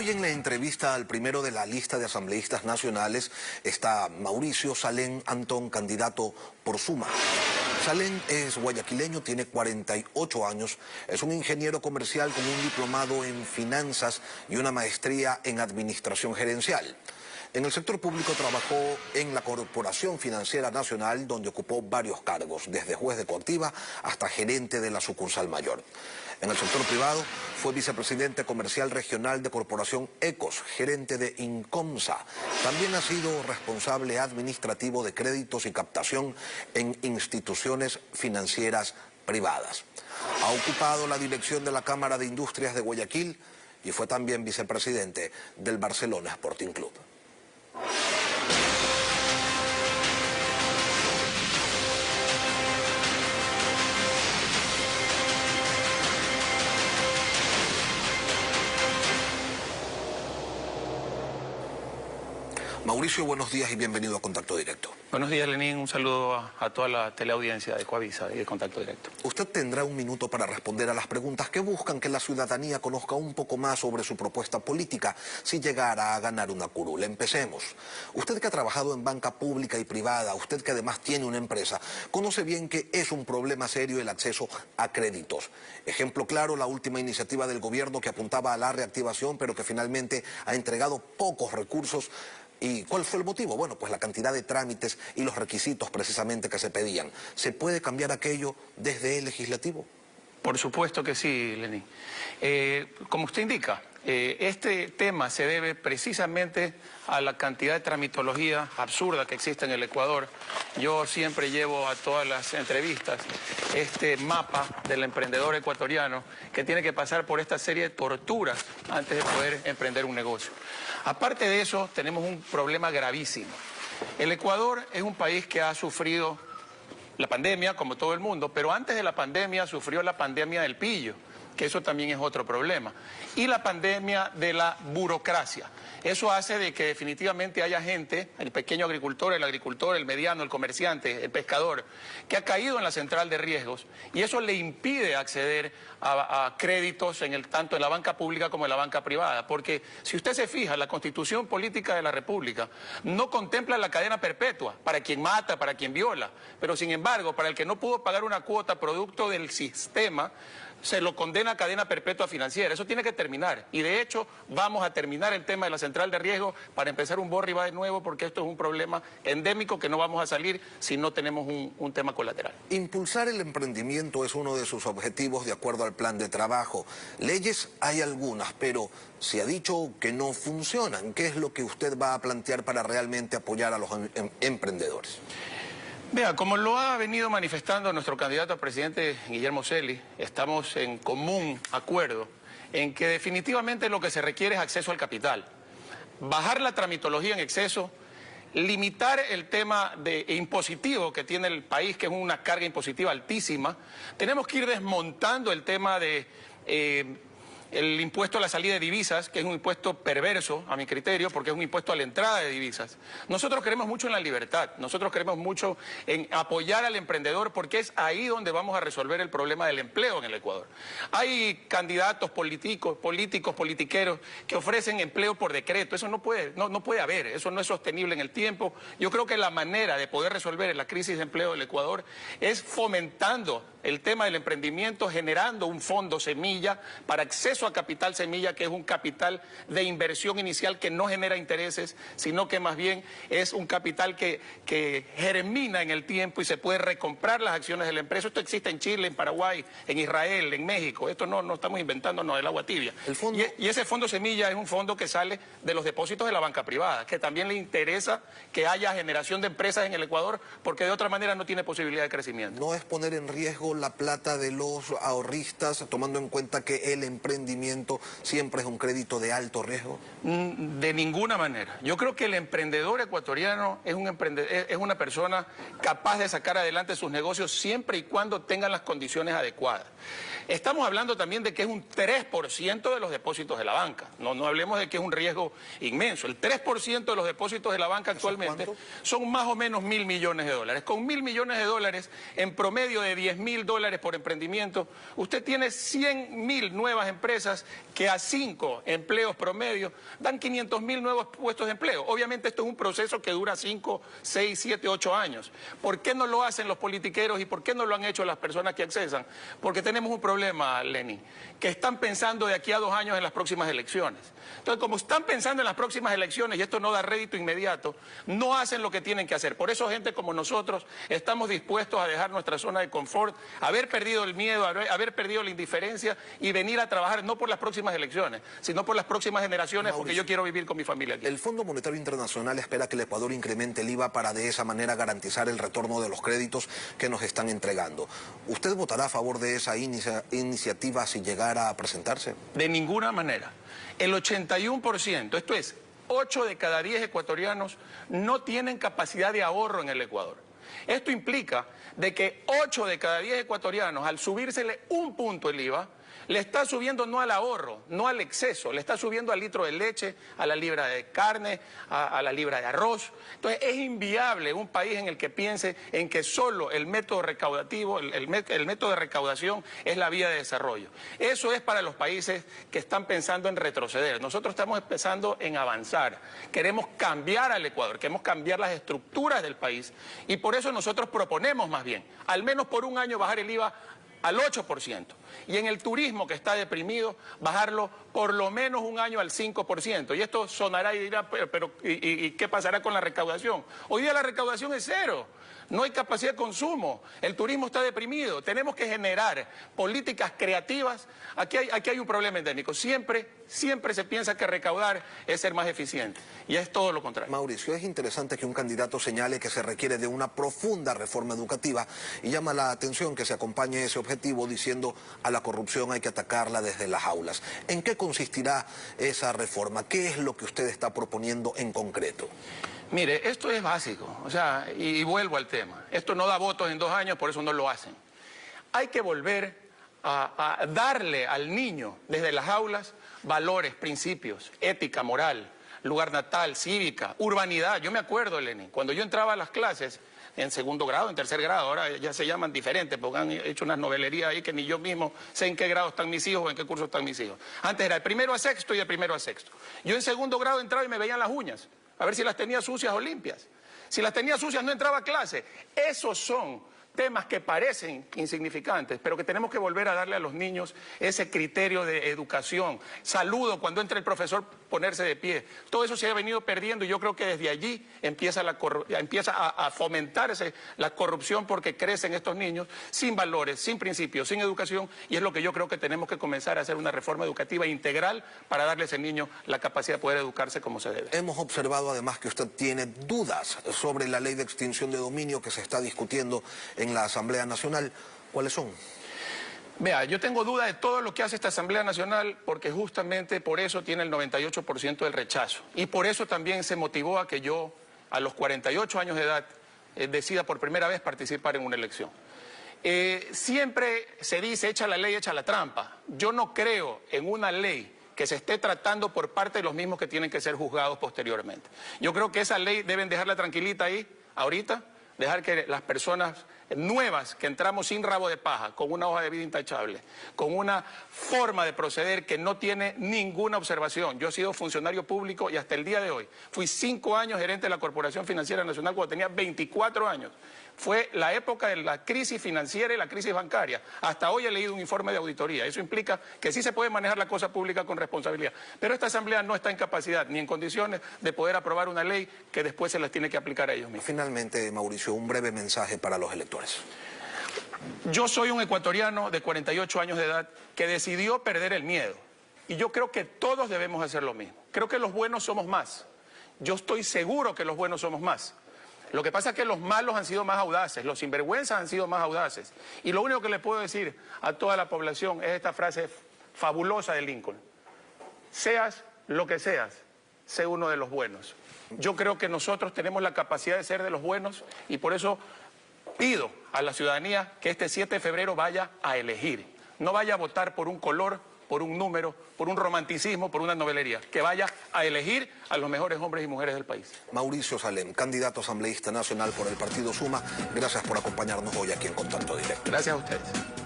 Hoy en la entrevista al primero de la lista de asambleístas nacionales está Mauricio Salén Antón, candidato por Suma. Salén es guayaquileño, tiene 48 años, es un ingeniero comercial con un diplomado en finanzas y una maestría en administración gerencial. En el sector público trabajó en la Corporación Financiera Nacional, donde ocupó varios cargos, desde juez de coactiva hasta gerente de la sucursal mayor. En el sector privado fue vicepresidente comercial regional de Corporación Ecos, gerente de Incomsa. También ha sido responsable administrativo de créditos y captación en instituciones financieras privadas. Ha ocupado la dirección de la Cámara de Industrias de Guayaquil y fue también vicepresidente del Barcelona Sporting Club. Mauricio, buenos días y bienvenido a Contacto Directo. Buenos días, Lenín. Un saludo a toda la teleaudiencia de Coavisa y de Contacto Directo. Usted tendrá un minuto para responder a las preguntas que buscan que la ciudadanía conozca un poco más sobre su propuesta política si llegara a ganar una curul. Empecemos. Usted que ha trabajado en banca pública y privada, usted que además tiene una empresa, conoce bien que es un problema serio el acceso a créditos. Ejemplo claro, la última iniciativa del gobierno que apuntaba a la reactivación, pero que finalmente ha entregado pocos recursos. ¿Y cuál fue el motivo? Bueno, pues la cantidad de trámites y los requisitos precisamente que se pedían. ¿Se puede cambiar aquello desde el legislativo? Por supuesto que sí, Lenín. Como usted indica, este tema se debe precisamente a la cantidad de tramitología absurda que existe en el Ecuador. Yo siempre llevo a todas las entrevistas este mapa del emprendedor ecuatoriano que tiene que pasar por esta serie de torturas antes de poder emprender un negocio. Aparte de eso, tenemos un problema gravísimo. El Ecuador es un país que ha sufrido la pandemia, como todo el mundo, pero antes de la pandemia sufrió la pandemia del pillo, que eso también es otro problema, y la pandemia de la burocracia. Eso hace de que definitivamente haya gente, el pequeño agricultor, el mediano, el comerciante, el pescador, que ha caído en la central de riesgos y eso le impide acceder a créditos tanto en la banca pública como en la banca privada. Porque si usted se fija, la Constitución Política de la República no contempla la cadena perpetua para quien mata, para quien viola, pero sin embargo, para el que no pudo pagar una cuota producto del sistema, se lo condena a cadena perpetua financiera. Eso tiene que terminar. Y de hecho, vamos a terminar el tema de la central de riesgo para empezar un borra y va de nuevo, porque esto es un problema endémico que no vamos a salir si no tenemos un tema colateral. Impulsar el emprendimiento es uno de sus objetivos de acuerdo al plan de trabajo. Leyes hay algunas, pero se ha dicho que no funcionan. ¿Qué es lo que usted va a plantear para realmente apoyar a los emprendedores? Vea, como lo ha venido manifestando nuestro candidato a presidente Guillermo Celi, estamos en común acuerdo en que definitivamente lo que se requiere es acceso al capital. Bajar la tramitología en exceso, limitar el tema impositivo que tiene el país, que es una carga impositiva altísima. Tenemos que ir desmontando el tema de el impuesto a la salida de divisas, que es un impuesto perverso a mi criterio, porque es un impuesto a la entrada de divisas. Nosotros creemos mucho en la libertad, nosotros creemos mucho en apoyar al emprendedor, porque es ahí donde vamos a resolver el problema del empleo en el Ecuador. Hay candidatos políticos, politiqueros, que ofrecen empleo por decreto. Eso no puede haber, eso no es sostenible en el tiempo. Yo creo que la manera de poder resolver la crisis de empleo del Ecuador es fomentando el tema del emprendimiento, generando un fondo semilla para acceso a capital semilla, que es un capital de inversión inicial que no genera intereses, sino que más bien es un capital que germina en el tiempo y se puede recomprar las acciones de la empresa. Esto existe en Chile, en Paraguay, en Israel, en México. Esto no estamos inventándonos el agua tibia. Y ese fondo semilla es un fondo que sale de los depósitos de la banca privada, que también le interesa que haya generación de empresas en el Ecuador, porque de otra manera no tiene posibilidad de crecimiento. ¿No es poner en riesgo la plata de los ahorristas, tomando en cuenta que el emprendimiento siempre es un crédito de alto riesgo? De ninguna manera. Yo creo que el emprendedor ecuatoriano es una persona capaz de sacar adelante sus negocios siempre y cuando tengan las condiciones adecuadas. Estamos hablando también de que es un 3% de los depósitos de la banca. No hablemos de que es un riesgo inmenso. El 3% de los depósitos de la banca actualmente son más o menos 1.000 millones de dólares. Con 1.000 millones de dólares, en promedio de 10.000 dólares por emprendimiento, usted tiene 100.000 nuevas empresas que a 5 empleos promedio dan 500.000 nuevos puestos de empleo. Obviamente esto es un proceso que dura 5, 6, 7, 8 años. ¿Por qué no lo hacen los politiqueros y por qué no lo han hecho las personas que accesan? Porque tenemos un problema, Lenin, que están pensando de aquí a 2 años en las próximas elecciones. Entonces, como están pensando en las próximas elecciones y esto no da rédito inmediato, no hacen lo que tienen que hacer. Por eso gente como nosotros estamos dispuestos a dejar nuestra zona de confort, haber perdido el miedo, haber perdido la indiferencia y venir a trabajar no por las próximas elecciones, sino por las próximas generaciones, Mauricio, porque yo quiero vivir con mi familia aquí. El Fondo Monetario Internacional espera que el Ecuador incremente el IVA para de esa manera garantizar el retorno de los créditos que nos están entregando. ¿Usted votará a favor de esa iniciativa si llegara a presentarse? De ninguna manera. El 81%, esto es, 8 de cada 10 ecuatorianos no tienen capacidad de ahorro en el Ecuador. Esto implica de que 8 de cada 10 ecuatorianos, al subírsele un punto el IVA, le está subiendo no al ahorro, no al exceso, le está subiendo al litro de leche, a la libra de carne, a la libra de arroz. Entonces es inviable un país en el que piense en que solo el método recaudativo, el método de recaudación es la vía de desarrollo. Eso es para los países que están pensando en retroceder. Nosotros estamos pensando en avanzar. Queremos cambiar al Ecuador, queremos cambiar las estructuras del país y por eso nosotros proponemos más bien, al menos por un año bajar el IVA al 8%. Y en el turismo que está deprimido, bajarlo por lo menos un año al 5%. Y esto sonará y dirá, pero ¿y qué pasará con la recaudación? Hoy día la recaudación es cero. No hay capacidad de consumo. El turismo está deprimido. Tenemos que generar políticas creativas. Aquí hay un problema endémico. Siempre se piensa que recaudar es ser más eficiente. Y es todo lo contrario. Mauricio, es interesante que un candidato señale que se requiere de una profunda reforma educativa y llama la atención que se acompañe ese objetivo diciendo a la corrupción hay que atacarla desde las aulas. ¿En qué consistirá esa reforma? ¿Qué es lo que usted está proponiendo en concreto? Mire, esto es básico, o sea, y vuelvo al tema. Esto no da votos en 2 años, por eso no lo hacen. Hay que volver a darle al niño desde las aulas valores, principios, ética, moral, lugar natal, cívica, urbanidad. Yo me acuerdo, Lenin, cuando yo entraba a las clases en 2º grado, en 3er grado, ahora ya se llaman diferentes porque han hecho unas novelerías ahí que ni yo mismo sé en qué grado están mis hijos o en qué curso están mis hijos. Antes era de 1º a 6º y de 1º a 6º. Yo en 2º grado entraba y me veían las uñas, a ver si las tenía sucias o limpias. Si las tenía sucias no entraba a clase. Esos son temas que parecen insignificantes, pero que tenemos que volver a darle a los niños ese criterio de educación. Saludo cuando entra el profesor, ponerse de pie. Todo eso se ha venido perdiendo y yo creo que desde allí empieza a fomentarse la corrupción porque crecen estos niños sin valores, sin principios, sin educación y es lo que yo creo que tenemos que comenzar a hacer una reforma educativa integral para darle a ese niño la capacidad de poder educarse como se debe. Hemos observado además que usted tiene dudas sobre la ley de extinción de dominio que se está discutiendo en la Asamblea Nacional. ¿Cuáles son? Vea, yo tengo duda de todo lo que hace esta Asamblea Nacional porque justamente por eso tiene el 98% del rechazo. Y por eso también se motivó a que yo, a los 48 años de edad, decida por primera vez participar en una elección. Siempre se dice, echa la ley, echa la trampa. Yo no creo en una ley que se esté tratando por parte de los mismos que tienen que ser juzgados posteriormente. Yo creo que esa ley deben dejarla tranquilita ahí, ahorita, dejar que las personas nuevas que entramos sin rabo de paja, con una hoja de vida intachable, con una forma de proceder que no tiene ninguna observación. Yo he sido funcionario público y hasta el día de hoy fui 5 años gerente de la Corporación Financiera Nacional cuando tenía 24 años. Fue la época de la crisis financiera y la crisis bancaria. Hasta hoy he leído un informe de auditoría. Eso implica que sí se puede manejar la cosa pública con responsabilidad. Pero esta Asamblea no está en capacidad ni en condiciones de poder aprobar una ley que después se las tiene que aplicar a ellos mismos. Finalmente, Mauricio, un breve mensaje para los electores. Yo soy un ecuatoriano de 48 años de edad que decidió perder el miedo. Y yo creo que todos debemos hacer lo mismo. Creo que los buenos somos más. Yo estoy seguro que los buenos somos más. Lo que pasa es que los malos han sido más audaces, los sinvergüenzas han sido más audaces. Y lo único que le puedo decir a toda la población es esta frase fabulosa de Lincoln. Seas lo que seas, sé uno de los buenos. Yo creo que nosotros tenemos la capacidad de ser de los buenos y por eso pido a la ciudadanía que este 7 de febrero vaya a elegir. no vaya a votar por un color, por un número, por un romanticismo, por una novelería, que vaya a elegir a los mejores hombres y mujeres del país. Mauricio Salem, candidato asambleísta nacional por el partido Suma, gracias por acompañarnos hoy aquí en Contacto Directo. Gracias a ustedes.